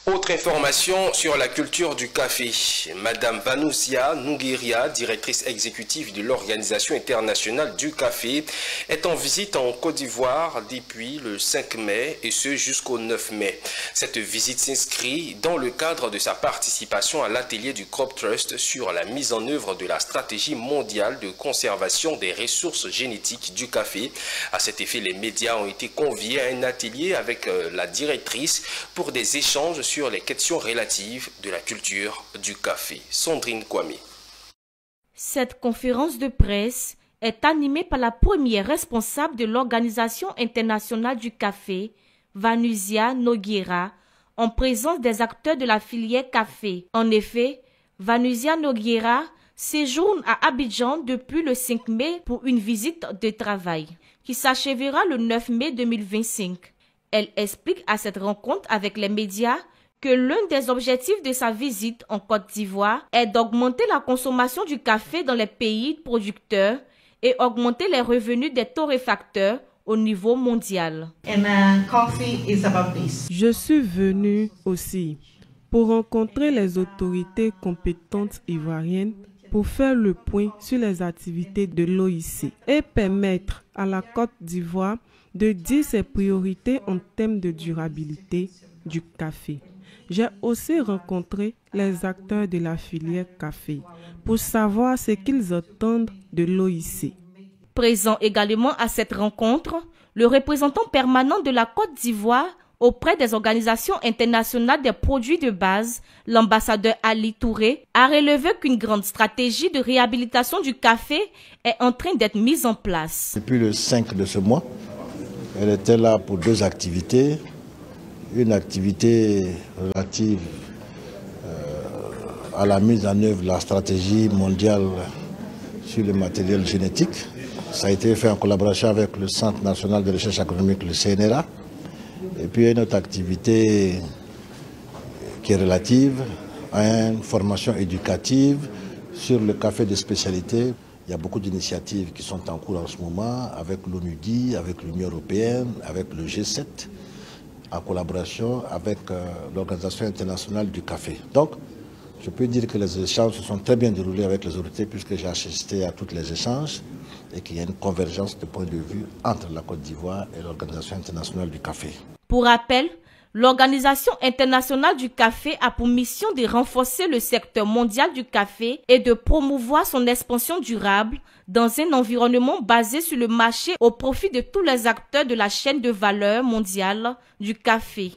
Autre information sur la culture du café. Madame Vanousia Nogueira, directrice exécutive de l'Organisation internationale du café, est en visite en Côte d'Ivoire depuis le 5 mai et ce jusqu'au 9 mai. Cette visite s'inscrit dans le cadre de sa participation à l'atelier du Crop Trust sur la mise en œuvre de la stratégie mondiale de conservation des ressources génétiques du café. À cet effet, les médias ont été conviés à un atelier avec la directrice pour des échanges sur les questions relatives de la culture du café. Sandrine Kwame. Cette conférence de presse est animée par la première responsable de l'Organisation internationale du café, Vanousia Nogueira, en présence des acteurs de la filière café. En effet, Vanousia Nogueira séjourne à Abidjan depuis le 5 mai pour une visite de travail qui s'achèvera le 9 mai 2025. Elle explique à cette rencontre avec les médias que l'un des objectifs de sa visite en Côte d'Ivoire est d'augmenter la consommation du café dans les pays producteurs et augmenter les revenus des torréfacteurs au niveau mondial. Je suis venue aussi pour rencontrer les autorités compétentes ivoiriennes pour faire le point sur les activités de l'OIC et permettre à la Côte d'Ivoire de dire ses priorités en termes de durabilité du café. J'ai aussi rencontré les acteurs de la filière café pour savoir ce qu'ils attendent de l'OIC. Présent également à cette rencontre, le représentant permanent de la Côte d'Ivoire auprès des organisations internationales des produits de base, l'ambassadeur Ali Touré, a relevé qu'une grande stratégie de réhabilitation du café est en train d'être mise en place. Depuis le 5 de ce mois, elle était là pour deux activités. Une activité relative à la mise en œuvre de la stratégie mondiale sur le matériel génétique. Ça a été fait en collaboration avec le Centre national de recherche agronomique, le CNRA. Et puis une autre activité qui est relative à une formation éducative sur le café de spécialité. Il y a beaucoup d'initiatives qui sont en cours en ce moment avec l'ONUDI, avec l'Union européenne, avec le G7, en collaboration avec l'Organisation internationale du café. Donc, je peux dire que les échanges se sont très bien déroulés avec les autorités puisque j'ai assisté à tous les échanges et qu'il y a une convergence de points de vue entre la Côte d'Ivoire et l'Organisation internationale du café. Pour rappel, l'Organisation internationale du café a pour mission de renforcer le secteur mondial du café et de promouvoir son expansion durable dans un environnement basé sur le marché au profit de tous les acteurs de la chaîne de valeur mondiale du café.